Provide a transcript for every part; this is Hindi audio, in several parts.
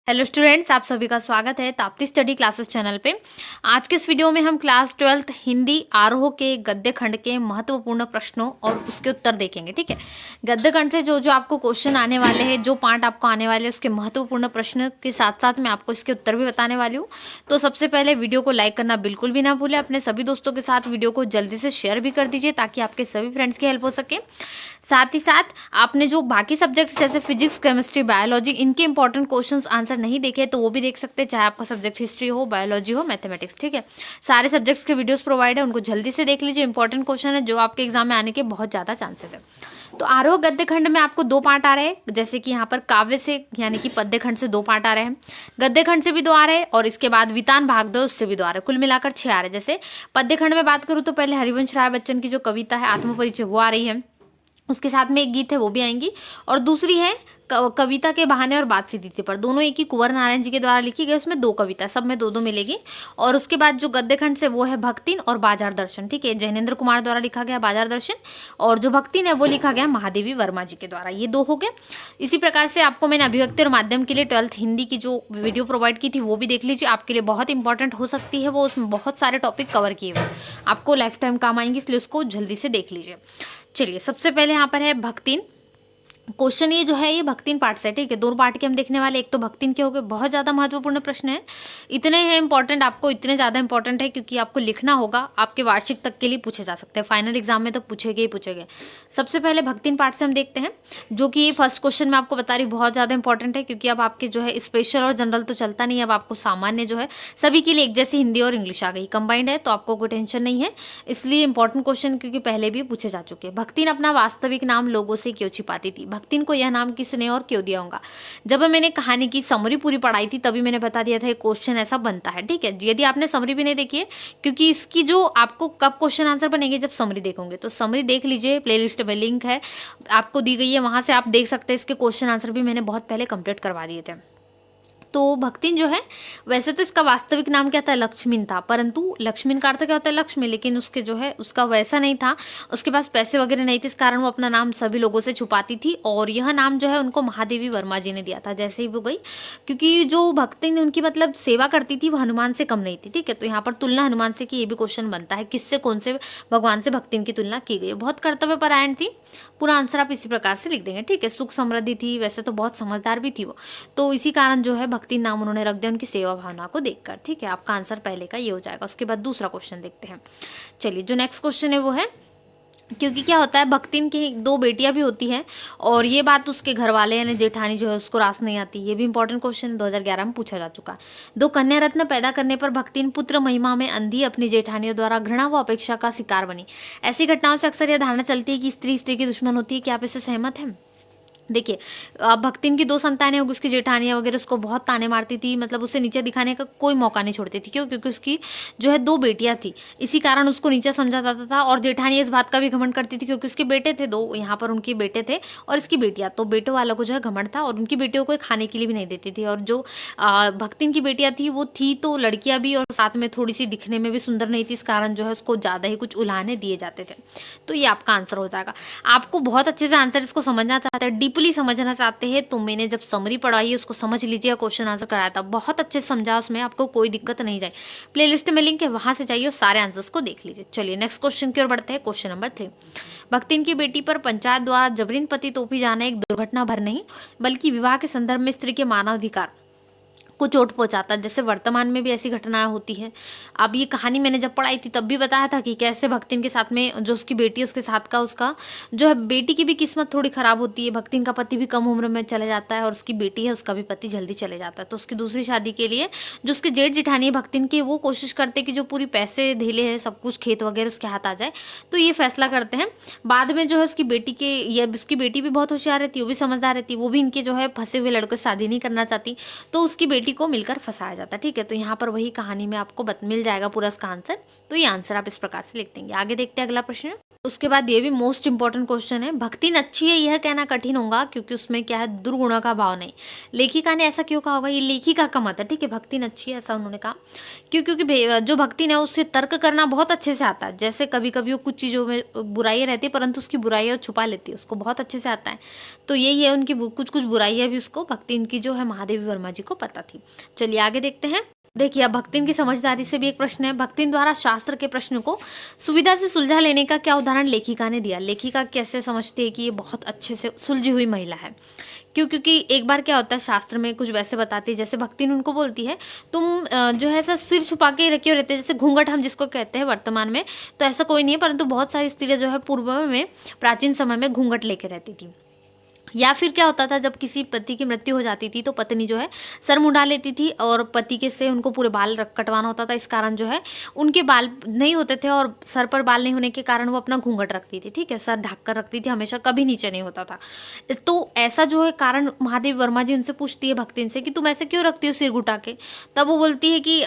हेलो स्टूडेंट्स, आप सभी का स्वागत है ताप्ती स्टडी क्लासेस चैनल पे। आज के इस वीडियो में हम क्लास 12th हिंदी आरोह के गद्य खंड के महत्वपूर्ण प्रश्नों और उसके उत्तर देखेंगे। ठीक है, गद्य खंड से जो जो आपको क्वेश्चन आने वाले हैं, जो पार्ट आपको आने वाले हैं, उसके महत्वपूर्ण प्रश्न के साथ साथ मैं आपको इसके उत्तर भी बताने वाली हूँ। तो सबसे पहले वीडियो को लाइक करना बिल्कुल भी ना भूलें। अपने सभी दोस्तों के साथ वीडियो को जल्दी से शेयर भी कर दीजिए ताकि आपके सभी फ्रेंड्स की हेल्प हो सके। साथ ही साथ आपने जो बाकी सब्जेक्ट्स जैसे फिजिक्स, केमिस्ट्री, बायोलॉजी, इनके इंपॉर्टेंट क्वेश्चंस आंसर नहीं देखे तो वो भी देख सकते हैं, चाहे आपका सब्जेक्ट हिस्ट्री हो, बायोलॉजी हो, मैथमेटिक्स। ठीक है, सारे सब्जेक्ट्स के वीडियोस प्रोवाइड है, उनको जल्दी से देख लीजिए। इंपॉर्टेंट क्वेश्चन है जो आपके एग्जाम में आने के बहुत ज़्यादा चांसेस है। तो आरोह गद्य खंड में आपको दो पार्ट आ रहे हैं, जैसे कि यहाँ पर काव्य से यानी कि पद्य खंड से दो पार्ट आ रहे हैं, गद्य खंड से भी दो आ रहे हैं और इसके बाद वितान भाग दो उससे भी दो आ रहे हैं। कुल मिलाकर 6 आ रहे हैं। जैसे पद्य खंड में बात करूँ तो पहले हरिवंश राय बच्चन की जो कविता है आत्मपरिचय वो आ रही है, उसके साथ में एक गीत है वो भी आएंगी, और दूसरी है कविता के बहाने और बात सीधी थी पर, दोनों एक ही कुंवर नारायण जी के द्वारा लिखी गई, उसमें दो कविता, सब में दो दो मिलेगी। और उसके बाद जो गद्य खंड से वो है भक्तिन और बाजार दर्शन। ठीक है, जैनेन्द्र कुमार द्वारा लिखा गया बाजार दर्शन, और जो भक्तिन है वो लिखा गया महादेवी वर्मा जी के द्वारा। ये दो हो गए। इसी प्रकार से आपको मैंने अभिव्यक्ति और माध्यम के लिए 12th हिंदी की जो वीडियो प्रोवाइड की थी वो भी देख लीजिए, आपके लिए बहुत इंपॉर्टेंट हो सकती है वो। उसमें बहुत सारे टॉपिक कवर किए हुए, आपको लाइफ टाइम काम आएंगे, इसलिए उसको जल्दी से देख लीजिए। चलिए, सबसे पहले यहाँ पर है भक्तिन। क्वेश्चन ये जो है ये भक्तिन पार्ट से। ठीक है, दो पार्ट के हम देखने वाले, एक तो भक्तिन के हो गए, बहुत ज़्यादा महत्वपूर्ण प्रश्न है। इतने हैं इंपॉर्टेंट, आपको इतने ज़्यादा इंपॉर्टेंट है क्योंकि आपको लिखना होगा, आपके वार्षिक तक के लिए पूछे जा सकते हैं, फाइनल एग्जाम में तो पूछेंगे ही पूछेंगे। सबसे पहले भक्तिन पार्ट से हम देखते हैं, जो कि फर्स्ट क्वेश्चन में आपको बता रही बहुत ज़्यादा इंपॉर्टेंट है क्योंकि अब आपके जो है स्पेशल और जनरल तो चलता नहीं है, अब आपको सामान्य जो है सभी के लिए एक जैसी हिंदी और इंग्लिश आ गई, कंबाइंड है, तो आपको कोई टेंशन नहीं है। इसलिए इंपॉर्टेंट क्वेश्चन क्योंकि पहले भी पूछे जा चुके हैं। भक्तिन अपना वास्तविक नाम लोगों से क्यों छिपाती थी? भक्तिन को यह नाम किसने और क्यों दिया होगा? जब मैंने कहानी की समरी पूरी पढ़ाई थी तभी मैंने बता दिया था ये क्वेश्चन ऐसा बनता है। ठीक है, यदि आपने समरी भी नहीं देखी है, क्योंकि इसकी जो आपको कब क्वेश्चन आंसर बनेंगे जब समरी देखोगे, तो समरी देख लीजिए, प्लेलिस्ट में लिंक है आपको दी गई है, वहां से आप देख सकते हैं। इसके क्वेश्चन आंसर भी मैंने बहुत पहले कंप्लीट करवा दिए थे। तो भक्तिन जो है, वैसे तो इसका वास्तविक नाम क्या था? लक्ष्मीन था, परंतु लक्ष्मीन का अर्थ क्या होता है? लक्ष्मी, लेकिन उसके जो है उसका वैसा नहीं था, उसके पास पैसे वगैरह नहीं थे, इस कारण वो अपना नाम सभी लोगों से छुपाती थी, और यह नाम जो है उनको महादेवी वर्मा जी ने दिया था जैसे ही वो गई, क्योंकि जो भक्तिन उनकी मतलब सेवा करती थी वो हनुमान से कम नहीं थी। ठीक है, तो यहाँ पर तुलना हनुमान से की, ये भी क्वेश्चन बनता है, किससे, कौन से भगवान से भक्तिन की तुलना की गई है? बहुत कर्तव्य परायण थी। पूरा आंसर आप इसी प्रकार से लिख देंगे। ठीक है, सुख समृद्धि थी, वैसे तो बहुत समझदार भी थी वो, तो इसी कारण जो है भक्ति नाम उन्होंने रख दिया उनकी सेवा भावना को देखकर। ठीक है, आपका आंसर पहले का ये हो जाएगा। उसके बाद दूसरा क्वेश्चन देखते हैं। चलिए, जो नेक्स्ट क्वेश्चन है वो है, क्योंकि क्या होता है, भक्तिन की दो बेटियां भी होती हैं और ये बात उसके घर वाले यानी जेठानी जो है उसको रास नहीं आती। ये भी इंपॉर्टेंट क्वेश्चन 2011 में पूछा जा चुका है। दो कन्या रत्न पैदा करने पर भक्तिन पुत्र महिमा में अंधी अपनी जेठानियों द्वारा घृणा व अपेक्षा का शिकार बनी। ऐसी घटनाओं से अक्सर यह धारणा चलती है कि स्त्री स्त्री की दुश्मन होती है। क्या आप इससे सहमत हैं? देखिए, भक्तिन की दो संतानें होगी, उसकी जेठानियां वगैरह उसको बहुत ताने मारती थी, मतलब उसे नीचे दिखाने का कोई मौका नहीं छोड़ती थी। क्यों? क्योंकि उसकी जो है दो बेटियां थी, इसी कारण उसको नीचा समझा जाता था। और जेठानी इस बात का भी घमंड करती थी क्योंकि उसके बेटे थे दो, यहाँ पर उनके बेटे थे और इसकी बेटियां, तो बेटों वालों को जो है घमंड था और उनकी बेटियों को खाने के लिए भी नहीं देती थी। और जो भक्तिन की बेटियां थी वो थी तो लड़कियां भी, और साथ में थोड़ी सी दिखने में भी सुंदर नहीं थी, इस कारण जो है उसको ज़्यादा ही कुछ उलाहने दिए जाते थे। तो ये आपका आंसर हो जाएगा। आपको बहुत अच्छे से आंसर इसको समझना चाहते हैं, डीपली समझना चाहते हैं, तो मैंने जब समरी पढ़ाई है उसको समझ लीजिए, क्वेश्चन आंसर कराया था, बहुत अच्छे से समझा, उसमें आपको कोई दिक्कत नहीं जाए। प्लेलिस्ट में लिंक है, वहां से जाइए और सारे आंसर्स को देख लीजिए। चलिए, नेक्स्ट क्वेश्चन की ओर बढ़ते हैं। क्वेश्चन नंबर 3, भक्तिन की बेटी पर पंचायत द्वारा जबरीन पति तोपी जाना एक दुर्घटना भर नहीं बल्कि विवाह के संदर्भ में स्त्री के मानवाधिकार को चोट पहुंचाता है। जैसे वर्तमान में भी ऐसी घटनाएं होती हैं। अब ये कहानी मैंने जब पढ़ाई थी तब भी बताया था कि कैसे भक्तिन के साथ में जो उसकी बेटी है उसके साथ का उसका जो है बेटी की भी किस्मत थोड़ी खराब होती है। भक्तिन का पति भी कम उम्र में चले जाता है और उसकी बेटी है उसका भी पति जल्दी चले जाता है, तो उसकी दूसरी शादी के लिए जो उसके जेठ जेठानी है भक्तिन के, वो कोशिश करते कि जो पूरी पैसे धेले है सब कुछ खेत वगैरह उसके हाथ आ जाए, तो ये फैसला करते हैं। बाद में जो है उसकी बेटी के, ये उसकी बेटी भी बहुत होशियार रहती है, वो भी समझदार रहती है, वो भी इनके जो है फंसे हुए लड़कों से शादी नहीं करना चाहती, तो उसकी बेटी बेटी को मिलकर फंसाया जाता है। ठीक है, तो यहाँ पर वही कहानी में आपको मिल जाएगा पूरा इसका आंसर। तो ये आंसर आप इस प्रकार से लिख देंगे। आगे देखते हैं अगला प्रश्न। उसके बाद ये भी मोस्ट इंपॉर्टेंट क्वेश्चन है, भक्तिन अच्छी है यह कहना कठिन होगा क्योंकि उसमें क्या है, दुर्गुणों का भाव नहीं। लेखिका ने ऐसा क्यों कहा होगा, ये लेखिका का मत है। ठीक है, भक्तिन अच्छी है ऐसा उन्होंने कहा क्योंकि जो भक्तिन है उससे तर्क करना बहुत अच्छे से आता है। जैसे कभी कभी वो कुछ चीज़ों में बुराइयाँ रहती है परंतु उसकी बुराइयाँ छुपा लेती है, उसको बहुत अच्छे से आता है। तो यही है, उनकी कुछ कुछ बुराइयाँ भी उसको भक्तिन की जो है महादेवी वर्मा जी को पता थी। चलिए आगे देखते हैं। देखिए, अब भक्तिन की समझदारी से भी एक प्रश्न है, भक्तिन द्वारा शास्त्र के प्रश्न को सुविधा से सुलझा लेने का क्या उदाहरण लेखिका ने दिया। लेखिका कैसे समझती है कि ये बहुत अच्छे से सुलझी हुई महिला है। क्योंकि एक बार क्या होता है, शास्त्र में कुछ वैसे बताती है, जैसे भक्तिन उनको बोलती है तुम जो है ऐसा सिर छुपा के रखे रहते हैं, जैसे घूंघट हम जिसको कहते हैं वर्तमान में, तो ऐसा कोई नहीं है, परंतु बहुत सारी स्त्रियां जो है पूर्व में प्राचीन समय में घूंघट लेके रहती थी। या फिर क्या होता था, जब किसी पति की मृत्यु हो जाती थी तो पत्नी जो है सर मुंडा लेती थी और पति के से उनको पूरे बाल कटवाना होता था। इस कारण जो है उनके बाल नहीं होते थे और सर पर बाल नहीं होने के कारण वो अपना घूंघट रखती थी। ठीक है, सर ढक कर रखती थी हमेशा, कभी नीचे नहीं होता था। तो ऐसा जो है कारण महादेवी वर्मा जी उनसे पूछती है भक्तिन से कि तुम ऐसे क्यों रखती हो सिर घुटा के। तब वो बोलती है कि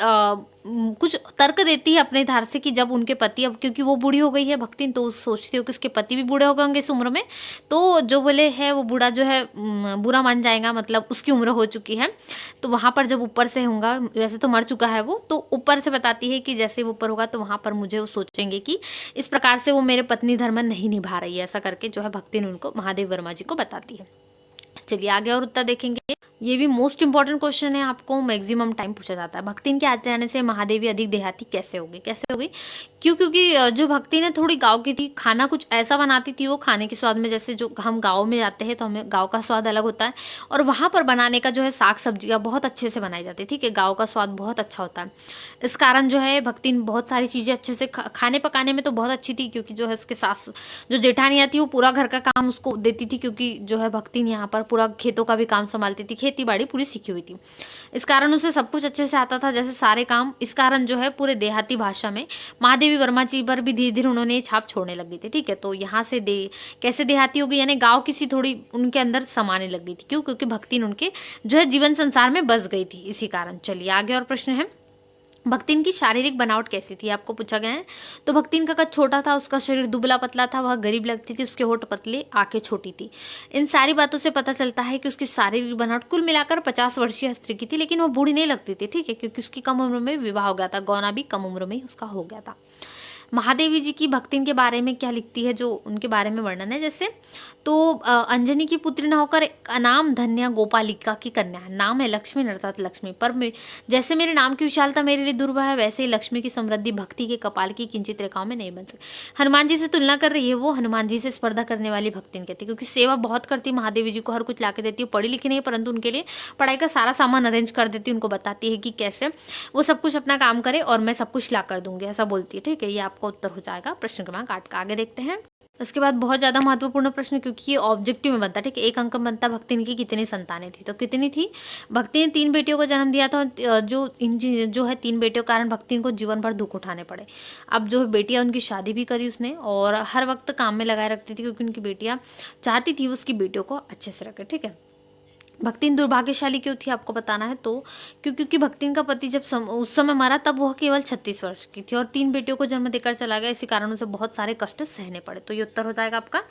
कुछ तर्क देती है अपने धार से कि जब उनके पति, अब क्योंकि वो बूढ़ी हो गई है भक्तिन, तो सोचती हो कि उसके पति भी बूढ़े हो गए होंगे इस उम्र में, तो जो बोले है वो बूढ़ा जो है बुरा मान जाएगा, मतलब उसकी उम्र हो चुकी है। तो वहाँ पर जब ऊपर से होगा, वैसे तो मर चुका है वो, तो ऊपर से बताती है कि जैसे वो ऊपर होगा तो वहाँ पर मुझे वो सोचेंगे कि इस प्रकार से वो मेरे पत्नी धर्म नहीं निभा रही है, ऐसा करके जो है भक्तिन उनको महादेवी वर्मा जी को बताती है। चलिए आगे और उत्तर देखेंगे। ये भी मोस्ट इंपॉर्टेंट क्वेश्चन है, आपको मैक्सिमम टाइम पूछा जाता है, भक्तिन के आ जाने से महादेवी अधिक देहाती कैसे होगी। कैसे होगी, क्योंकि जो भक्तिन है थोड़ी गांव की थी, खाना कुछ ऐसा बनाती थी वो खाने के स्वाद में, जैसे जो हम गाँव में जाते हैं तो हमें गाँव का स्वाद अलग होता है और वहाँ पर बनाने का जो है साग सब्जियाँ बहुत अच्छे से बनाई जाती है। ठीक है, गाँव का स्वाद बहुत अच्छा होता है। इस कारण जो है भक्तिन बहुत सारी चीज़ें अच्छे से खाने पकाने में तो बहुत अच्छी थी, क्योंकि जो है उसके सास जो जेठानी आती वो पूरा घर का काम उसको देती थी, क्योंकि जो है भक्तिन यहाँ पर पूरा खेतों का भी काम संभालती थी, खेती बाड़ी पूरी सीखी हुई थी। इस कारण उसे सब कुछ अच्छे से आता था, जैसे सारे काम। इस कारण जो है पूरे देहाती भाषा में महादेवी वर्मा जी पर भी धीरे धीरे उन्होंने छाप छोड़ने लगी थी। ठीक है, तो यहाँ से कैसे देहाती होगी, यानी गाँव की सी थोड़ी उनके अंदर समाने लग गई थी। क्यों, क्योंकि भक्तिन उनके जो है जीवन संसार में बस गई थी, इसी कारण। चलिए आगे और प्रश्न है, भक्तिन की शारीरिक बनावट कैसी थी, आपको पूछा गया है। तो भक्तिन का कद छोटा था, उसका शरीर दुबला पतला था, वह गरीब लगती थी, उसके होठ पतले, आंखें छोटी थी। इन सारी बातों से पता चलता है कि उसकी शारीरिक बनावट कुल मिलाकर 50 वर्षीय स्त्री की थी, लेकिन वो बूढ़ी नहीं लगती थी। ठीक है, क्योंकि उसकी कम उम्र में विवाह हो गया था, गौना भी कम उम्र में ही उसका हो गया था। महादेवी जी की भक्तिन के बारे में क्या लिखती है, जो उनके बारे में वर्णन है, जैसे तो अंजनी की पुत्री न होकर अनाम धन्या गोपालिका की कन्या है। नाम है लक्ष्मी अर्थात लक्ष्मी, पर जैसे मेरे नाम की विशालता मेरे लिए दुर्लभ है, वैसे ही लक्ष्मी की समृद्धि भक्ति के कपाल की किंचित रेखाओं में नहीं बन सकती। हनुमान जी से तुलना कर रही है वो, हनुमान जी से स्पर्धा करने वाली भक्तिन कहती है, क्योंकि सेवा बहुत करती महादेवी जी को, हर कुछ ला के देती है। पढ़ी लिखी नहीं, परंतु उनके लिए पढ़ाई का सारा सामान अरेंज कर देती है, उनको बताती है कि कैसे वो सब कुछ अपना काम करे और मैं सब कुछ ला कर दूंगी, ऐसा बोलती है। ठीक है, ये आपका उत्तर हो जाएगा प्रश्न क्रमांक 8 का। आगे देखते हैं। उसके बाद बहुत ज़्यादा महत्वपूर्ण प्रश्न, क्योंकि ये ऑब्जेक्टिव में बनता है। ठीक है, एक अंक में बनता भक्तिन की कितनी संतानें थी, तो कितनी थी। भक्ति ने 3 बेटियों को जन्म दिया था, जो है 3 बेटियों के कारण भक्तिन को जीवन भर दुख उठाने पड़े। अब जो बेटियां, उनकी शादी भी करी उसने और हर वक्त काम में लगाए रखती थी, क्योंकि उनकी बेटियां चाहती थी उसकी बेटियों को अच्छे से रखे। ठीक है, भक्तिन दुर्भाग्यशाली क्यों थी, आपको बताना है। तो क्योंकि भक्तिन का पति जब उस समय मरा तब वह केवल 36 वर्ष की थी और 3 बेटियों को जन्म देकर चला गया, इसी कारण उसे बहुत सारे कष्ट सहने पड़े। तो ये उत्तर हो जाएगा आपका।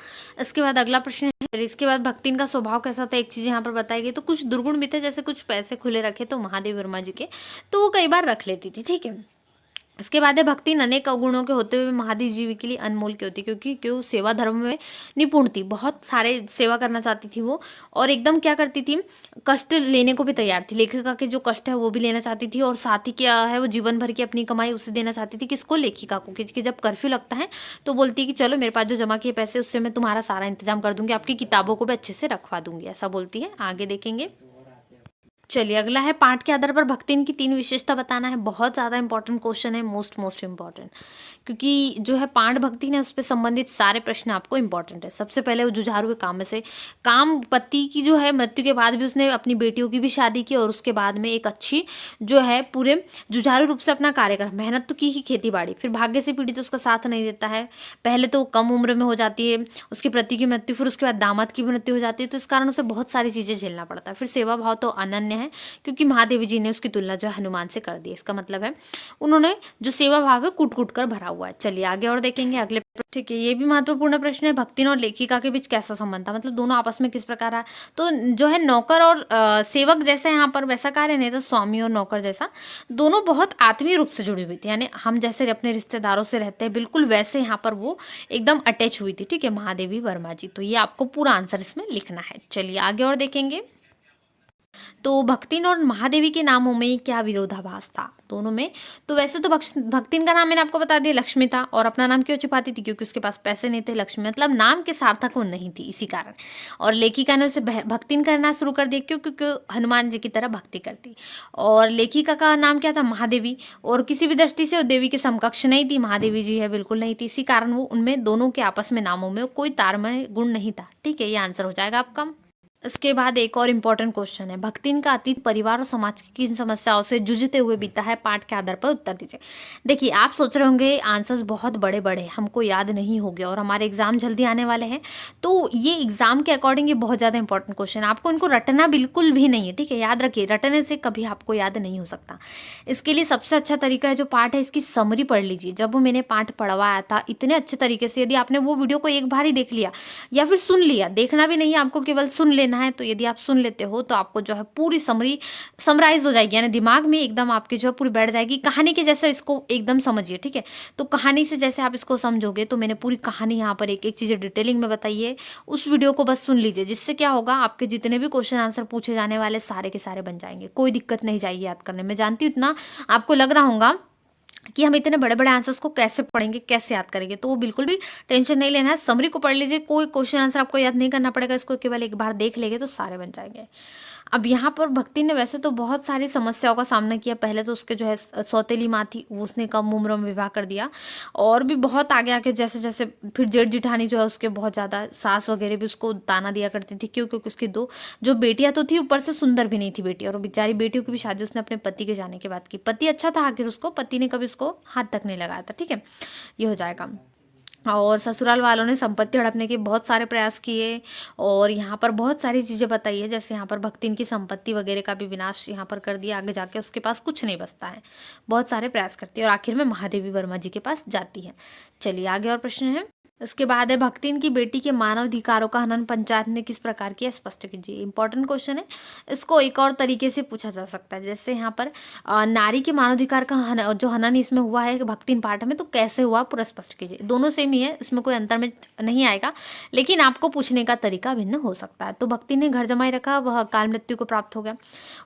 इसके बाद अगला प्रश्न है, इसके बाद भक्तिन का स्वभाव कैसा था, एक चीज यहाँ पर बताई गई। तो कुछ दुर्गुण भी थे, जैसे कुछ पैसे खुले रखे तो महादेवी वर्मा जी के, तो वो कई बार रख लेती थी। ठीक है, इसके बाद है भक्तिन अनेक अवगुणों के होते हुए महादेव जी के लिए अनमोल क्यों थी, क्योंकि क्यों सेवा धर्म में निपुण थी, बहुत सारे सेवा करना चाहती थी वो, और एकदम क्या करती थी, कष्ट लेने को भी तैयार थी। लेखिका के जो कष्ट है वो भी लेना चाहती थी और साथ ही क्या है, वो जीवन भर की अपनी कमाई उसे देना चाहती थी। किसको, लेखिका को, क्योंकि जब कर्फ्यू लगता है तो बोलती है कि चलो मेरे पास जो जमा किए पैसे उससे मैं तुम्हारा सारा इंतजाम कर दूंगी, आपकी किताबों को भी अच्छे से रखवा दूंगी, ऐसा बोलती है। आगे देखेंगे। चलिए अगला है, पाठ के आधार पर भक्तिन की 3 विशेषता बताना है। बहुत ज़्यादा इंपॉर्टेंट क्वेश्चन है, मोस्ट इंपॉर्टेंट, क्योंकि जो है पाठ भक्ति है उस पर संबंधित सारे प्रश्न आपको इंपॉर्टेंट है। सबसे पहले वो जुझारू काम में से, काम पति की जो है मृत्यु के बाद भी उसने अपनी बेटियों की भी शादी की और उसके बाद में एक अच्छी जो है पूरे जुझारू रूप से अपना कार्य कर, मेहनत तो की ही खेती बाड़ी, फिर भाग्य से पीड़ित उसका साथ नहीं देता है। पहले तो कम उम्र में हो जाती है उसके पति की मृत्यु, फिर उसके बाद दामाद की भी मृत्यु हो जाती है, तो इस कारण उसे बहुत सारी चीज़ें झेलना पड़ता है। फिर सेवा भाव तो अनन्य हैं, क्योंकि महादेवी जी ने उसकी तुलना जो है हनुमान से कर दी। इसका मतलब है उन्होंने जो सेवा भाव है कूट कूट कर भरा हुआ है। चलिए आगे और देखेंगे अगले। ठीक है, ये भी महत्वपूर्ण प्रश्न है, भक्तिन और लेखिका के बीच कैसा संबंध था, मतलब दोनों आपस में किस प्रकार है। तो जो है नौकर और सेवक जैसे यहाँ पर वैसा कार्य नहीं था, स्वामी और नौकर जैसा दोनों बहुत आत्मीय रूप से जुड़ी हुई थी, यानी हम जैसे अपने रिश्तेदारों से रहते हैं बिल्कुल वैसे यहाँ पर वो एकदम अटैच हुई थी। ठीक है, महादेवी वर्मा जी। तो ये आपको पूरा आंसर इसमें लिखना है। चलिए आगे और देखेंगे। तो भक्तिन और महादेवी के नामों में क्या विरोधाभास था दोनों में। तो वैसे तो भक्तिन का नाम मैंने आपको बता दिया लक्ष्मी था, और अपना नाम क्यों छुपाती थी, क्योंकि उसके पास पैसे नहीं थे। लक्ष्मी मतलब नाम के सार्थक वो नहीं थी, इसी कारण। और लेखिका ने उसे भक्तिन करना शुरू कर दिया, क्यों, क्योंकि हनुमान जी की तरह भक्ति करती। और लेखिका का नाम क्या था, महादेवी, और किसी भी दृष्टि से वो देवी के समकक्ष नहीं थी, महादेवी जी है बिल्कुल नहीं थी। इसी कारण वो उनमें दोनों के आपस में नामों में कोई तारतम्य गुण नहीं था। ठीक है, ये आंसर हो जाएगा आपका। इसके बाद एक और इम्पोर्टेंट क्वेश्चन है, भक्तिन का अतीत परिवार और समाज की किन समस्याओं से जूझते हुए बीता है, पाठ के आधार पर उत्तर दीजिए। देखिए आप सोच रहे होंगे आंसर्स बहुत बड़े बड़े हमको याद नहीं हो गया और हमारे एग्जाम जल्दी आने वाले हैं, तो ये एग्जाम के अकॉर्डिंग ये बहुत ज़्यादा इंपॉर्टेंट क्वेश्चन है, आपको इनको रटना बिल्कुल भी नहीं है। ठीक है, याद रखिए, रटने से कभी आपको याद नहीं हो सकता। इसके लिए सबसे अच्छा तरीका है, जो पाठ है इसकी समरी पढ़ लीजिए। जब वो मैंने पाठ पढ़वाया था इतने अच्छे तरीके से, यदि आपने वो वीडियो को एक बार ही देख लिया या फिर सुन लिया, देखना भी नहीं है आपको, केवल सुन लेना है, तो यदि आप सुन लेते हो तो आपको जो है पूरी समरी समराइज हो जाएगी, यानी दिमाग में एकदम आपकी जो है पूरी बैठ जाएगी, कहानी के जैसे इसको एकदम समझिए। ठीक है, तो कहानी से जैसे आप इसको समझोगे, तो मैंने पूरी कहानी यहाँ पर एक एक चीज़ें डिटेलिंग में बताई है, उस वीडियो को बस सुन लीजिए, जिससे क्या होगा, आपके जितने भी क्वेश्चन आंसर पूछे जाने वाले सारे के सारे बन जाएंगे, कोई दिक्कत नहीं जाएगी याद करने में। जानती हूँ इतना आपको लग रहा होगा कि हम इतने बड़े बड़े आंसर्स को कैसे पढ़ेंगे, कैसे याद करेंगे, तो वो बिल्कुल भी टेंशन नहीं लेना है। समरी को पढ़ लीजिए, कोई क्वेश्चन आंसर आपको याद नहीं करना पड़ेगा, इसको केवल एक बार देख लेंगे तो सारे बन जाएंगे। अब यहाँ पर भक्ति ने वैसे तो बहुत सारी समस्याओं का सामना किया। पहले तो उसके जो है सौतेली माँ थी, वो उसने कम उम्र में विवाह कर दिया, और भी बहुत आगे आके जैसे जैसे फिर जेठ जिठानी जो है उसके बहुत ज़्यादा सास वगैरह भी उसको ताना दिया करती थी, क्यों, क्योंकि उसकी दो जो बेटियां तो थी, ऊपर से सुंदर भी नहीं थी बेटी, और बेचारी बेटियों की भी शादी उसने अपने पति के जाने के बाद की। पति अच्छा था, आखिर उसको पति ने कभी उसको हाथ तक नहीं लगाया था। ठीक है, ये हो जाएगा। और ससुराल वालों ने संपत्ति हड़पने के बहुत सारे प्रयास किए, और यहाँ पर बहुत सारी चीज़ें बताई है, जैसे यहाँ पर भक्तिन की संपत्ति वगैरह का भी विनाश यहाँ पर कर दिया, आगे जाके उसके पास कुछ नहीं बचता है, बहुत सारे प्रयास करती है, और आखिर में महादेवी वर्मा जी के पास जाती है। चलिए आगे और प्रश्न है। इसके बाद है, भक्तिन की बेटी के मानव अधिकारों का हनन पंचायत ने किस प्रकार किया, स्पष्ट कीजिए। इंपॉर्टेंट क्वेश्चन है, इसको एक और तरीके से पूछा जा सकता है, जैसे यहाँ पर नारी के मानवाधिकार का जो हनन इसमें हुआ है भक्तिन पाठ में, तो कैसे हुआ पूरा स्पष्ट कीजिए। दोनों सेम ही है, इसमें कोई अंतर में नहीं आएगा, लेकिन आपको पूछने का तरीका भिन्न हो सकता है। तो भक्तिन ने घर जमाई रखा, वह काल मृत्यु को प्राप्त हो गया।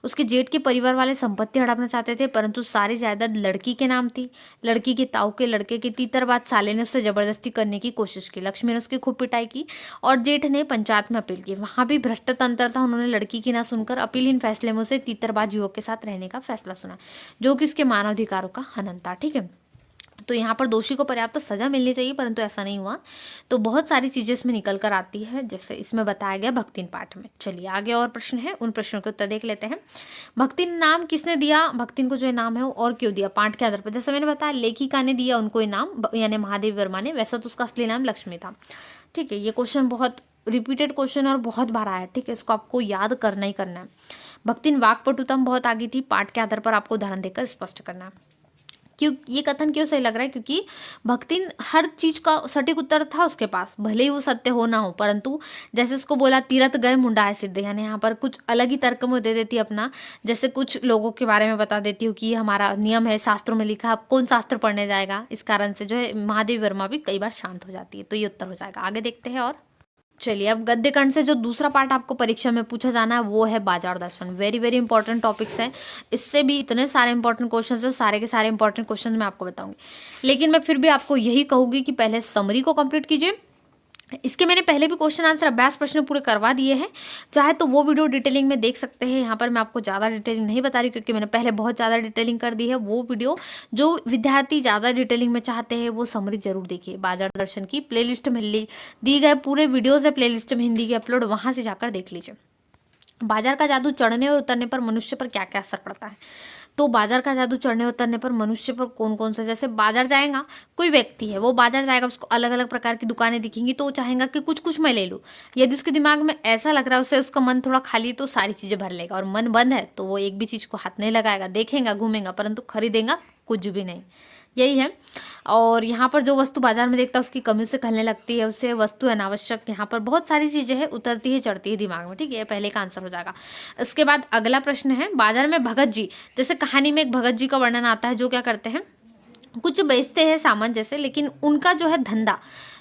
उसके जेठ के परिवार वाले संपत्ति हड़पना चाहते थे, परंतु सारी जायदाद लड़की के नाम थी। लड़की के ताऊ के लड़के के तीतर साले ने उससे जबरदस्ती करने की कोशिश की। लक्ष्मी ने उसकी खूब पिटाई की, और जेठ ने पंचायत में अपील की। वहां भी भ्रष्ट तंत्र था, उन्होंने लड़की की ना सुनकर अपीलहीन फैसले में उसे तीतरबाज युवक के साथ रहने का फैसला सुना, जो कि उसके मानवाधिकारों का हनन था। ठीक है, तो यहाँ पर दोषी को पर्याप्त सजा मिलनी चाहिए, परंतु ऐसा नहीं हुआ। तो बहुत सारी चीजें इसमें निकल कर आती है, जैसे इसमें बताया गया भक्तिन पाठ में। चलिए आगे और प्रश्न है, उन प्रश्नों के उत्तर देख लेते हैं। भक्तिन नाम किसने दिया, भक्तिन को जो है नाम है वो और क्यों दिया, पाठ के आधार पर। जैसे मैंने बताया लेखिका ने दिया उनको ये नाम, यानी महादेवी वर्मा ने, वैसा तो उसका असली नाम लक्ष्मी था। ठीक है, ये क्वेश्चन बहुत रिपीटेड क्वेश्चन और बहुत बार आया। ठीक है, इसको आपको याद करना ही करना है। भक्तिन वाक्पटुतम बहुत आगे थी, पाठ के आधार पर आपको उदाहरण देकर स्पष्ट करना है। क्यों ये कथन क्यों सही लग रहा है, क्योंकि भक्तिन हर चीज का सटीक उत्तर था उसके पास, भले ही वो सत्य हो ना हो, परंतु जैसे उसको बोला तीरथ गए मुंडाए सिद्ध, यानी यहाँ पर कुछ अलग ही तर्क में दे देती अपना। जैसे कुछ लोगों के बारे में बता देती हूँ कि ये हमारा नियम है, शास्त्रों में लिखा, अब कौन शास्त्र पढ़ने जाएगा, इस कारण से जो है महादेवी वर्मा भी कई बार शांत हो जाती है। तो ये उत्तर हो जाएगा। आगे देखते हैं। और चलिए अब गद्य खंड से जो दूसरा पार्ट आपको परीक्षा में पूछा जाना है वो है बाजार दर्शन। वेरी वेरी इंपॉर्टेंट टॉपिक्स हैं, इससे भी इतने सारे इंपॉर्टेंट क्वेश्चंस हैं, सारे के सारे इंपॉर्टेंट क्वेश्चंस मैं आपको बताऊंगी। लेकिन मैं फिर भी आपको यही कहूंगी कि पहले समरी को कंप्लीट कीजिए। इसके मैंने पहले भी क्वेश्चन आंसर अभ्यास प्रश्न पूरे करवा दिए हैं, चाहे तो वो वीडियो डिटेलिंग में देख सकते हैं। यहाँ पर मैं आपको ज़्यादा डिटेलिंग नहीं बता रही, क्योंकि मैंने पहले बहुत ज़्यादा डिटेलिंग कर दी है। वो वीडियो जो विद्यार्थी ज़्यादा डिटेलिंग में चाहते हैं वो समरी जरूर देखिए। बाजार दर्शन की प्लेलिस्ट में दी गए पूरे वीडियोज़ है प्लेलिस्ट में हिंदी की अपलोड, वहाँ से जाकर देख लीजिए। बाजार का जादू चढ़ने और उतरने पर मनुष्य पर क्या क्या असर पड़ता है। तो बाजार का जादू चढ़ने उतरने पर मनुष्य पर कौन कौन सा, जैसे बाजार जाएगा कोई व्यक्ति है, वो बाजार जाएगा, उसको अलग अलग प्रकार की दुकानें दिखेंगी तो वो चाहेगा कि कुछ कुछ मैं ले लूँ। यदि उसके दिमाग में ऐसा लग रहा है, उससे उसका मन थोड़ा खाली है, तो सारी चीजें भर लेगा, और मन बंद है तो वो एक भी चीज को हाथ नहीं लगाएगा, देखेगा घूमेगा परंतु खरीदेगा कुछ भी नहीं। यही है। और यहाँ पर जो वस्तु बाजार में देखता है उसकी कमी उसे खलने लगती है, उससे वस्तु अनावश्यक, यहाँ पर बहुत सारी चीजें हैं उतरती है चढ़ती है दिमाग में। ठीक है, ये पहले का आंसर हो जाएगा। इसके बाद अगला प्रश्न है, बाजार में भगत जी, जैसे कहानी में एक भगत जी का वर्णन आता है जो क्या करते हैं, कुछ बेचते हैं सामान जैसे, लेकिन उनका जो है धंधा,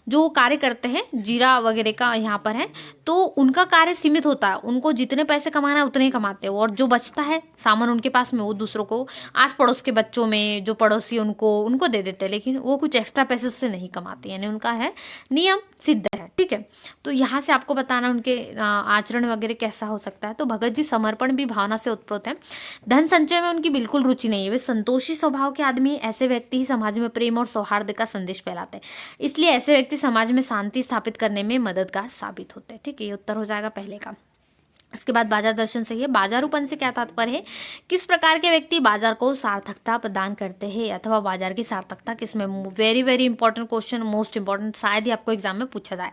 जो कार्य करते हैं जीरा वगैरह का यहाँ पर है, तो उनका कार्य सीमित होता है, उनको जितने पैसे कमाना है उतने ही कमाते हैं, और जो बचता है सामान उनके पास में वो दूसरों को, आस पड़ोस के बच्चों में जो पड़ोसी उनको उनको दे देते हैं, लेकिन वो कुछ एक्स्ट्रा पैसे उससे नहीं कमाते, यानी उनका है नियम सिद्ध है। ठीक है, तो यहाँ से आपको बताना उनके आचरण वगैरह कैसा हो सकता है। तो भगत जी समर्पण भी भावना से उत्प्रोत है, धन संचय में उनकी बिल्कुल रुचि नहीं है, वे संतोषी स्वभाव के आदमी, ऐसे व्यक्ति ही समाज में प्रेम और सौहार्द का संदेश फैलाते हैं, इसलिए ऐसे व्यक्ति समाज में शांति स्थापित करने में मददगार साबित होते हैं। ठीक है, ये उत्तर हो जाएगा पहले का। इसके बाद बाजार दर्शन से, बाजारूपन से क्या तात्पर्य है, किस प्रकार के व्यक्ति बाजार को सार्थकता प्रदान करते हैं, अथवा बाजार की सार्थकता किसमें, very very important question, most important, शायद ही आपको एग्जाम में पूछा जाए।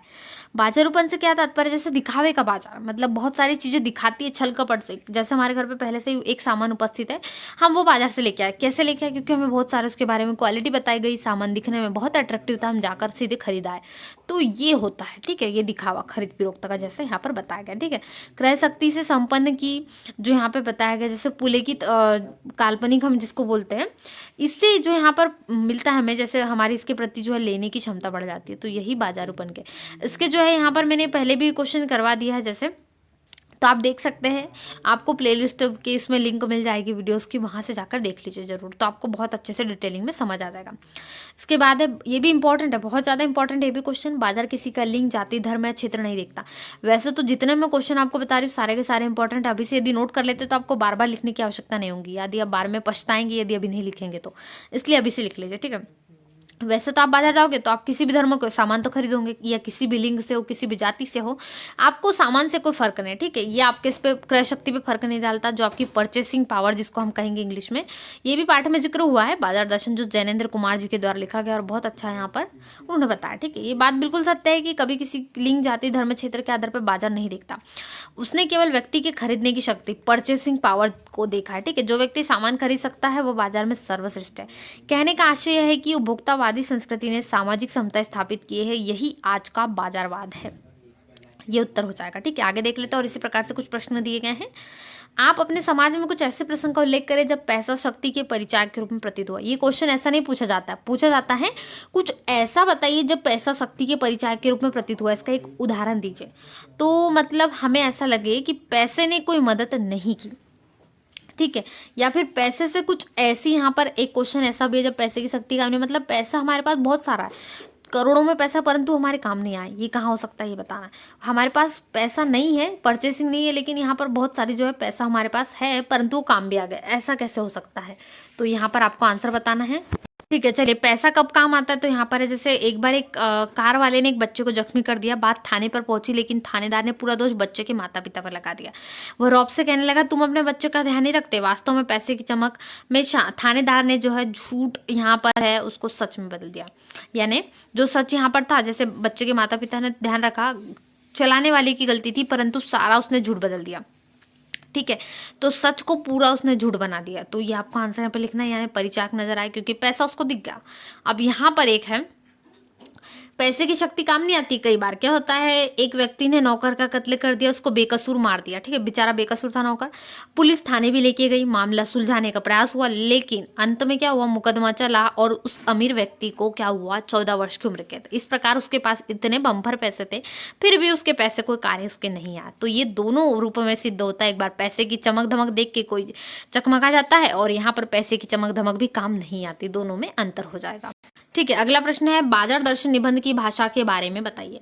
बाजारूपन से क्या तात्पर्य, जैसे दिखावे का बाजार, मतलब बहुत सारी चीजें दिखाती है छल कपट से, जैसे हमारे घर पे पहले से ही एक सामान उपस्थित है, हम वो बाजार से लेके आए, कैसे लेके आए, क्योंकि हमें बहुत सारे उसके बारे में क्वालिटी बताई गई, सामान दिखने में बहुत अट्रैक्टिव था, हम जाकर सीधे खरीदाए, तो ये होता है। ठीक है, ये दिखावा खरीद फरोख्त का जैसे यहाँ पर बताया गया। ठीक है, क्रय शक्ति से संपन्न की जो यहाँ पे बताया गया, जैसे पुले की काल्पनिक हम जिसको बोलते हैं, इससे जो यहाँ पर मिलता है हमें, जैसे हमारी इसके प्रति जो है लेने की क्षमता बढ़ जाती है, तो यही बाजारूपन के। इसके जो है यहाँ पर मैंने पहले भी क्वेश्चन करवा दिया है जैसे, तो आप देख सकते हैं, आपको प्लेलिस्ट के इसमें लिंक मिल जाएगी वीडियोस की, वहाँ से जाकर देख लीजिए जरूर, तो आपको बहुत अच्छे से डिटेलिंग में समझ आ जाएगा। इसके बाद है, ये भी इंपॉर्टेंट है, बहुत ज़्यादा इंपॉर्टेंट है ये भी क्वेश्चन, बाजार किसी का लिंग जाति धर्म या क्षेत्र नहीं देखता। वैसे तो जितने मैं क्वेश्चन आपको बता रही हूँ सारे के सारे इंपॉर्टेंट है, अभी से यदि नोट कर लेते तो आपको बार बार लिखने की आवश्यकता नहीं होगी, यदि आप बार में पछताएंगे यदि अभी नहीं लिखेंगे तो, इसलिए अभी से लिख लीजिए। ठीक है, वैसे तो आप बाजार जाओगे तो आप किसी भी धर्म को सामान तो खरीदोगे, या किसी भी लिंग से हो किसी भी जाति से हो, आपको सामान से कोई फर्क नहीं। ठीक है, ये आपके इस पे क्रय शक्ति पे फर्क नहीं डालता, जो आपकी परचेसिंग पावर जिसको हम कहेंगे इंग्लिश में, ये भी पाठ में जिक्र हुआ है बाजार दर्शन, जो जैनेन्द्र कुमार जी के द्वारा लिखा गया और बहुत अच्छा है यहाँ पर उन्होंने बताया। ठीक है, ये बात बिल्कुल सत्य है कि कभी किसी लिंग जाति धर्म क्षेत्र के आधार पर बाजार नहीं देखता, उसने केवल व्यक्ति के खरीदने की शक्ति परचेसिंग पावर को देखा है। ठीक है, जो व्यक्ति सामान खरीद सकता है वो बाजार में सर्वश्रेष्ठ है। कहने का आशय यह है कि उपभोक्तावादी संस्कृति ने सामाजिक समता स्थापित की है, यही आज का बाजारवाद है। ये उत्तर हो जाएगा। ठीक है, आगे देख लेते हैं, और इसी प्रकार से कुछ प्रश्न दिए गए हैं। आप अपने समाज में कुछ ऐसे प्रसंग का उल्लेख करें जब पैसा शक्ति के परिचायक के रूप में प्रतीत हुआ। ये क्वेश्चन ऐसा नहीं पूछा जाता है, पूछा जाता है कुछ ऐसा बताइए जब पैसा शक्ति के परिचायक के रूप में प्रतीत हुआ, इसका एक उदाहरण दीजिए। तो मतलब हमें ऐसा लगे कि पैसे ने कोई मदद नहीं की, ठीक है, या फिर पैसे से कुछ ऐसी, यहाँ पर एक क्वेश्चन ऐसा भी है जब पैसे की शक्ति काम नहीं, मतलब पैसा हमारे पास बहुत सारा है, करोड़ों में पैसा, परंतु हमारे काम नहीं आए, ये कहाँ हो सकता है ये बताना। हमारे पास पैसा नहीं है, परचेसिंग नहीं है, लेकिन यहाँ पर बहुत सारी जो है पैसा हमारे पास है परंतु वो काम भी आ गया, ऐसा कैसे हो सकता है, तो यहाँ पर आपको आंसर बताना है। ठीक है, चलिए, पैसा कब काम आता है, तो यहाँ पर है जैसे एक बार एक कार वाले ने एक बच्चे को जख्मी कर दिया, बात थाने पर पहुंची, लेकिन थानेदार ने पूरा दोष बच्चे के माता पिता पर लगा दिया। वो रौब से कहने लगा तुम अपने बच्चे का ध्यान नहीं रखते, वास्तव में पैसे की चमक में थानेदार ने जो है झूठ यहाँ पर है उसको सच में बदल दिया, यानी जो सच यहाँ पर था, जैसे बच्चे के माता पिता ने ध्यान रखा, चलाने वाले की गलती थी, परंतु सारा उसने झूठ बदल दिया। ठीक है, तो सच को पूरा उसने झूठ बना दिया, तो ये आपको आंसर यहाँ पर लिखना है, यानी परिचायक नजर आए, क्योंकि पैसा उसको दिख गया। अब यहाँ पर एक है, पैसे की शक्ति काम नहीं आती। कई बार क्या होता है, एक व्यक्ति ने नौकर का कत्ल कर दिया, उसको बेकसूर मार दिया, ठीक है, बेचारा बेकसूर था नौकर, पुलिस थाने भी लेके गई, मामला सुलझाने का प्रयास हुआ, लेकिन अंत में क्या हुआ, मुकदमा चला और उस अमीर व्यक्ति को क्या हुआ, 14 वर्ष की उम्र के थे। इस प्रकार उसके पास इतने बम्पर पैसे थे, फिर भी उसके पैसे कोई कार्य उसके नहीं आया। तो ये दोनों रूपों में सिद्ध होता है, एक बार पैसे की चमक धमक देख के कोई चकमका जाता है, और यहाँ पर पैसे की चमक धमक भी काम नहीं आती, दोनों में अंतर हो जाएगा। ठीक है, अगला प्रश्न है, बाजार दर्शन निबंध की भाषा के बारे में बताइए।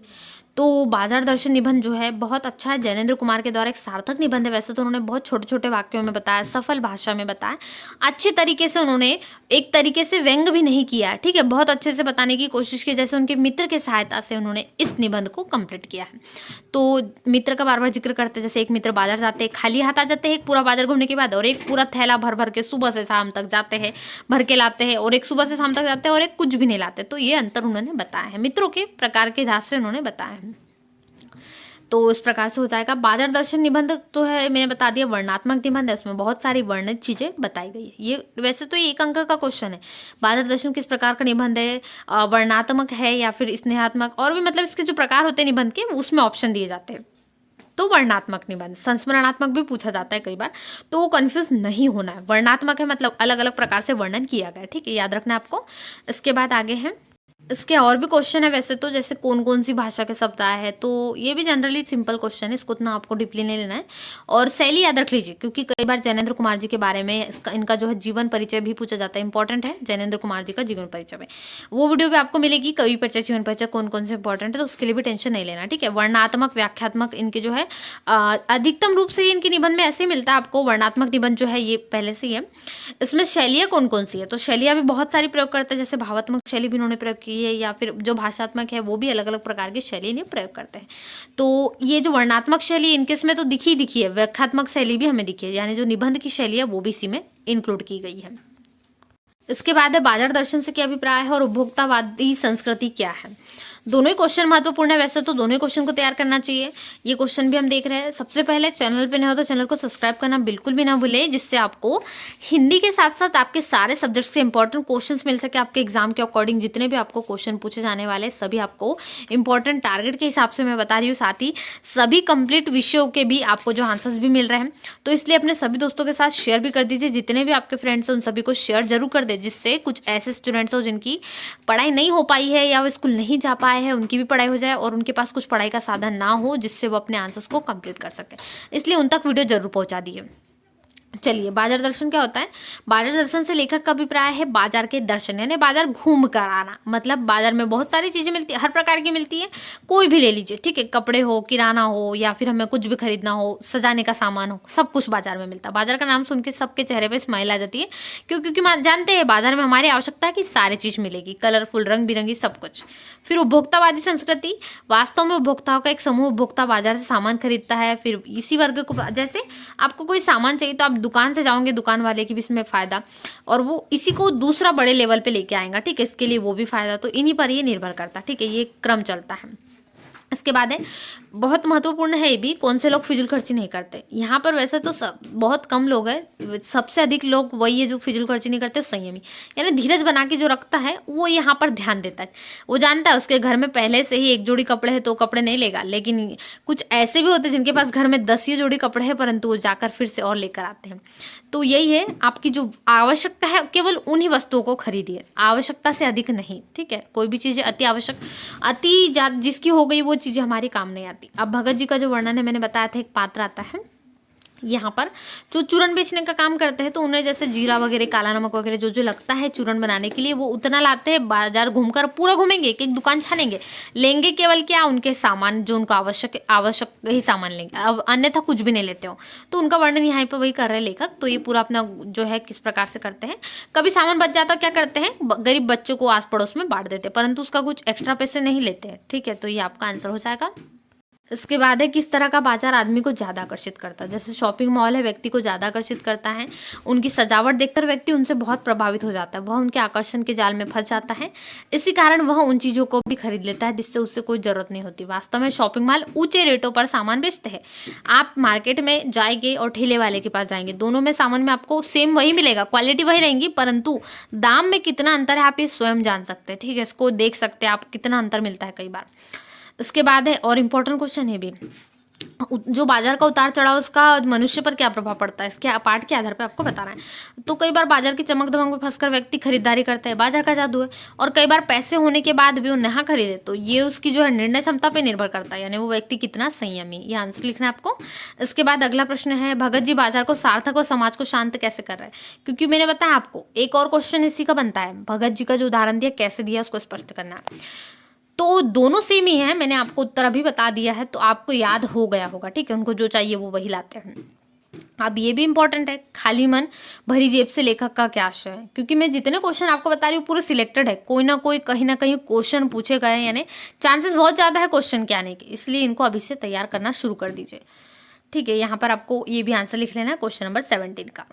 तो बाजार दर्शन निबंध जो है बहुत अच्छा है, जैनेंद्र कुमार के द्वारा एक सार्थक निबंध है। वैसे तो उन्होंने बहुत छोटे छोटे वाक्यों में बताया, सफल भाषा में बताया, अच्छे तरीके से उन्होंने एक तरीके से व्यंग भी नहीं किया है, ठीक है, बहुत अच्छे से बताने की कोशिश की, जैसे उनके मित्र के सहायता से उन्होंने इस निबंध को कंप्लीट किया है। तो मित्र का बार बार जिक्र करते हैं, जैसे एक मित्र बाजार जाते हैं, खाली हाथ आ जाते हैं एक पूरा बाजार घूमने के बाद, और एक पूरा थैला भर भर के सुबह से शाम तक जाते हैं, भर के लाते हैं, और एक सुबह से शाम तक जाते हैं और एक कुछ भी नहीं लाते। तो ये अंतर उन्होंने बताया है, मित्रों के प्रकार के हिसाब से उन्होंने बताया है। तो इस प्रकार से हो जाएगा। बाजार दर्शन निबंध तो है, मैंने बता दिया, वर्णनात्मक निबंध है, उसमें बहुत सारी वर्णित चीजें बताई गई है। ये वैसे तो ये 1 अंक का क्वेश्चन है, बाजार दर्शन किस प्रकार का निबंध है, वर्णनात्मक है या फिर स्नेहात्मक, और भी मतलब इसके जो प्रकार होते हैं निबंध के उसमें ऑप्शन दिए जाते हैं। तो वर्णनात्मक निबंध, संस्मरणात्मक भी पूछा जाता है कई बार, तो वो कंफ्यूज नहीं होना है। वर्णनात्मक है मतलब अलग अलग प्रकार से वर्णन किया गया है, ठीक है, याद रखना है आपको। इसके बाद आगे है, इसके और भी क्वेश्चन है वैसे तो, जैसे कौन कौन सी भाषा के शब्द आए हैं, तो ये भी जनरली सिंपल क्वेश्चन है, इसको उतना आपको डीपली नहीं लेना है। और शैली याद रख लीजिए, क्योंकि कई बार जैनेंद्र कुमार जी के बारे में इनका जो है जीवन परिचय भी पूछा जाता है, इंपॉर्टेंट है जैनेंद्र कुमार जी का जीवन परिचय में। वो वीडियो भी आपको मिलेगी, कवि परिचय, जीवन परिचय कौन कौन से इंपॉर्टेंट है, तो उसके लिए भी टेंशन नहीं लेना, ठीक है। वर्णात्मक व्याख्यात्मक इनके जो है अधिकतम रूप से इनके निबंध में ऐसे ही मिलता है आपको। वर्णात्मक निबंध जो है ये पहले से ही है। इसमें शैलियाँ कौन कौन सी है, तो शैलियाँ भी बहुत सारी प्रयोग करते हैं, जैसे भावात्मक शैली भी उन्होंने प्रयोग की है, या फिर जो भाषात्मक है वो भी अलग अलग प्रकार की शैली ने प्रयोग करते हैं। तो ये जो वर्णात्मक शैली इनके इसमें तो दिखी है, व्याख्यात्मक शैली भी हमें दिखी है, यानी जो निबंध की शैली है वो भी इसी में इंक्लूड की गई है। इसके बाद है बाजार दर्शन से क्या अभिप्राय है और उपभोक्तावादी संस्कृति क्या है। दोनों ही क्वेश्चन महत्वपूर्ण है, वैसे तो दोनों ही क्वेश्चन को तैयार करना चाहिए। ये क्वेश्चन भी हम देख रहे हैं। सबसे पहले चैनल पे नए हो तो चैनल को सब्सक्राइब करना बिल्कुल भी ना भूलें, जिससे आपको हिंदी के साथ साथ आपके सारे सब्जेक्ट्स के इंपॉर्टेंट क्वेश्चंस मिल सके। आपके एग्जाम के अकॉर्डिंग जितने भी आपको क्वेश्चन पूछे जाने वाले सभी आपको इंपॉर्टेंट टारगेट के हिसाब से मैं बता रही हूँ, साथ ही सभी कंप्लीट विषयों के भी आपको जो आंसर्स भी मिल रहे हैं। तो इसलिए अपने सभी दोस्तों के साथ शेयर भी कर दीजिए, जितने भी आपके फ्रेंड्स हैं उन सभी को शेयर जरूर कर दे, जिससे कुछ ऐसे स्टूडेंट्स हो जिनकी पढ़ाई नहीं हो पाई है या वो स्कूल नहीं जा पाए हैं, उनकी भी पढ़ाई हो जाए और उनके पास कुछ पढ़ाई का साधन ना हो जिससे वो अपने आंसर्स को कंप्लीट कर सके, इसलिए उन तक वीडियो जरूर पहुंचा दिए। चलिए, बाजार दर्शन क्या होता है। बाजार दर्शन से लेखक का अभिप्राय है बाजार के दर्शन, यानी बाजार घूम कर आना। मतलब बाजार में बहुत सारी चीजें मिलती है, हर प्रकार की मिलती है, कोई भी ले लीजिए, ठीक है, कपड़े हो, किराना हो, या फिर हमें कुछ भी खरीदना हो, सजाने का सामान हो, सब कुछ बाजार में मिलता है। बाजार का नाम सुन के सबके चेहरे पर स्माइल आ जाती है, क्योंकि जानते हैं बाजार में हमारी आवश्यकता की सारी चीज मिलेगी, कलरफुल, रंग बिरंगी सब कुछ। फिर उपभोक्तावादी संस्कृति, वास्तव में उपभोक्ताओं का एक समूह उपभोक्ता बाजार से सामान खरीदता है। फिर इसी वर्ग को, जैसे आपको कोई सामान चाहिए तो आप दुकान से जाओगे, दुकान वाले की भी इसमें फायदा, और वो इसी को दूसरा बड़े लेवल पे लेके आएगा, ठीक है, इसके लिए वो भी फायदा। तो इन्हीं पर ये निर्भर करता है, ठीक है, ये क्रम चलता है। इसके बाद है, बहुत महत्वपूर्ण है ये भी, कौन से लोग फिजूल खर्ची नहीं करते। यहाँ पर वैसे तो बहुत कम लोग हैं, सबसे अधिक लोग वही है जो फिजूल खर्ची नहीं करते, संयमी, यानी धीरज बना के जो रखता है वो यहाँ पर ध्यान देता है। वो जानता है उसके घर में पहले से ही 1 जोड़ी कपड़े हैं तो कपड़े नहीं लेगा, लेकिन कुछ ऐसे भी होते हैं जिनके पास घर में 10 ही जोड़ी कपड़े हैं, परंतु वो जाकर फिर से और लेकर आते हैं। तो यही है, आपकी जो आवश्यकता है केवल उन्हीं वस्तुओं को खरीदिए, आवश्यकता से अधिक नहीं, ठीक है। कोई भी चीज़ें अति आवश्यक, अति जिसकी हो गई वो चीज़ें हमारी काम नहीं आती। अब भगत जी का जो वर्णन है मैंने बताया था, एक पात्र आता है यहाँ पर जो चूरन बेचने का काम करते हैं, तो उन्हें जैसे जीरा वगैरह, काला नमक वगैरह जो जो लगता है चूरन बनाने के लिए, वो उतना लाते हैं, बाजार घूमकर पूरा घूमेंगे, एक एक दुकान छानेंगे, लेंगे केवल क्या, उनके सामान जो उनको आवश्यक ही सामान लेंगे, अब अन्यथा कुछ भी नहीं लेते हो। तो उनका वर्णन यहाँ पर वही कर रहे हैं लेखक। तो ये पूरा अपना जो है किस प्रकार से करते हैं, कभी सामान बच जाता क्या करते हैं, गरीब बच्चों को आस पड़ोस में बांट देते हैं, परंतु उसका कुछ एक्स्ट्रा पैसे नहीं लेते हैं, ठीक है। तो ये आपका आंसर हो जाएगा। इसके बाद है, किस तरह का बाजार आदमी को ज़्यादा आकर्षित करता है। जैसे शॉपिंग मॉल है, व्यक्ति को ज़्यादा आकर्षित करता है, उनकी सजावट देखकर व्यक्ति उनसे बहुत प्रभावित हो जाता है, वह उनके आकर्षण के जाल में फंस जाता है, इसी कारण वह उन चीज़ों को भी खरीद लेता है जिससे उससे कोई ज़रूरत नहीं होती। वास्तव में शॉपिंग मॉल ऊंचे रेटों पर सामान बेचते हैं। आप मार्केट में जाएंगे और ठेले वाले के पास जाएंगे, दोनों में सामान में आपको सेम वही मिलेगा, क्वालिटी वही रहेंगी, परंतु दाम में कितना अंतर है आप ये स्वयं जान सकते हैं, ठीक है, इसको देख सकते हैं आप कितना अंतर मिलता है कई बार। इसके बाद है, और इम्पोर्टेंट क्वेश्चन है भी, जो बाजार का उतार चढ़ाव उसका मनुष्य पर क्या प्रभाव पड़ता है, इसके पाठ के आधार पर आपको बताना है। तो कई बार बाजार की चमक दमक में फंसकर व्यक्ति खरीदारी करता है, बाजार का जादू है, और कई बार पैसे होने के बाद भी वो ना खरीदे, तो ये उसकी जो है निर्णय क्षमता पे निर्भर करता है, यानी वो व्यक्ति कितना संयमी। ये आंसर लिखना है आपको। इसके बाद अगला प्रश्न है, भगत जी बाजार को सार्थक और समाज को शांत कैसे कर रहे हैं। क्योंकि मैंने बताया आपको, एक और क्वेश्चन इसी का बनता है, भगत जी का जो उदाहरण दिया कैसे दिया उसको स्पष्ट करना है। तो दोनों सेम ही है, मैंने आपको उत्तर अभी बता दिया है, तो आपको याद हो गया होगा। ठीक है, उनको जो चाहिए वो वही लाते हैं। अब ये भी इंपॉर्टेंट है, खाली मन भरी जेब से लेखक का क्या आशय है, क्योंकि मैं जितने क्वेश्चन आपको बता रही हूँ पूरे सिलेक्टेड है, कोई ना कोई कहीं ना कहीं क्वेश्चन पूछे गए, यानी चांसेस बहुत ज़्यादा है क्वेश्चन के आने के, इसलिए इनको अभी से तैयार करना शुरू कर दीजिए। ठीक है, यहाँ पर आपको ये भी आंसर लिख लेना है क्वेश्चन नंबर 17 का।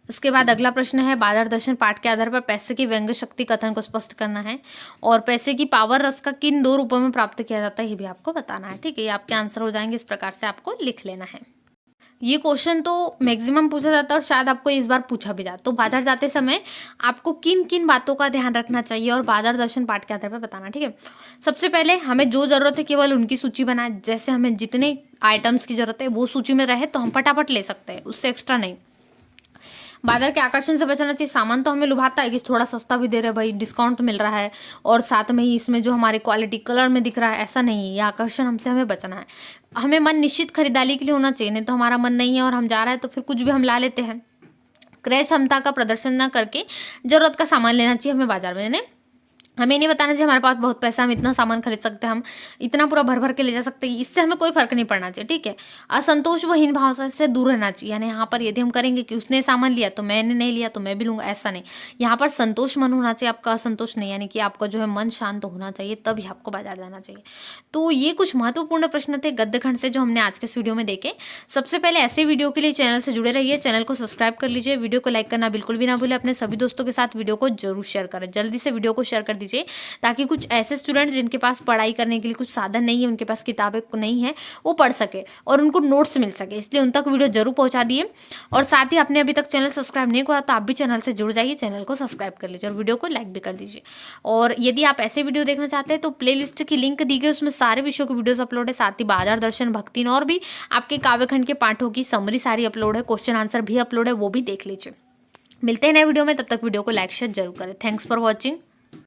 इसके बाद अगला प्रश्न है, बाजार दर्शन पाठ के आधार पर पैसे की व्यंग्य शक्ति कथन को स्पष्ट करना है, और पैसे की पावर रस का किन 2 रूपों में प्राप्त किया जाता है ये भी आपको बताना है। ठीक है, ये आपके आंसर हो जाएंगे, इस प्रकार से आपको लिख लेना है। ये क्वेश्चन तो मैक्सिमम पूछा जाता है और शायद आपको इस बार पूछा भी जाता। तो बाजार जाते समय आपको किन किन बातों का ध्यान रखना चाहिए और बाजार दर्शन पाठ के आधार पर बताना। ठीक है, सबसे पहले हमें जो जरूरत है केवल उनकी सूची बनाए, जैसे हमें जितने आइटम्स की जरूरत है वो सूची में रहे तो हम फटाफट ले सकते हैं, उससे एक्स्ट्रा नहीं। बाजार के आकर्षण से बचाना चाहिए, सामान तो हमें लुभाता है कि थोड़ा सस्ता भी दे रहे हैं भाई, डिस्काउंट मिल रहा है, और साथ में ही इसमें जो हमारी क्वालिटी कलर में दिख रहा है, ऐसा नहीं है, ये आकर्षण हमसे हमें बचना है। हमें मन निश्चित खरीदारी के लिए होना चाहिए, नहीं तो हमारा मन नहीं है और हम जा रहे हैं तो फिर कुछ भी हम ला लेते हैं। क्रय क्षमता का प्रदर्शन न करके जरूरत का सामान लेना चाहिए हमें बाजार में। हमें नहीं बताना चाहिए हमारे पास बहुत पैसा, हम इतना सामान खरीद सकते हैं, हम इतना पूरा भर भर के ले जा सकते हैं, इससे हमें कोई फर्क नहीं पड़ना चाहिए। ठीक है, असंतोष व हीन भाव से दूर रहना चाहिए, यानी यहाँ पर यदि हम करेंगे कि उसने सामान लिया तो मैंने नहीं लिया तो मैं भी लूंगा, ऐसा नहीं। यहाँ पर संतोष मन होना चाहिए, आपका असंतोष नहीं, यानी कि आपका जो है मन शांत होना चाहिए, तभी आपको बाजार जाना चाहिए। तो ये कुछ महत्वपूर्ण प्रश्न थे गद्य खंड से जो हमने आज के इस वीडियो में देखे। सबसे पहले ऐसे वीडियो के लिए चैनल से जुड़े रहिए, चैनल को सब्सक्राइब कर लीजिए, वीडियो को लाइक करना बिल्कुल भी ना भूलें, अपने सभी दोस्तों के साथ वीडियो को जरूर शेयर करें, जल्दी से वीडियो को शेयर कर दीजिए, ताकि कुछ ऐसे स्टूडेंट जिनके पास पढ़ाई करने के लिए कुछ साधन नहीं है, उनके पास किताबें नहीं है, वो पढ़ सके और उनको नोट्स मिल सके, इसलिए उन तक वीडियो जरूर पहुंचा दिए। और साथ ही आपने अभी तक चैनल सब्सक्राइब नहीं किया तो आप भी चैनल से जुड़ जाइए, चैनल को सब्सक्राइब कर लीजिए और वीडियो को लाइक भी कर दीजिए। और यदि आप ऐसे वीडियो देखना चाहते हैं तो प्लेलिस्ट की लिंक दी गई, उसमें सारे विषयों की वीडियोस अपलोड है, साथ ही बाजार दर्शन भक्ति और भी आपके काव्यखंड के पाठों की समरी सारी अपलोड है, क्वेश्चन आंसर भी अपलोड है, वो भी देख लीजिए। मिलते हैं नए वीडियो में, तब तक वीडियो को लाइक शेयर जरूर करें। Thanks for watching.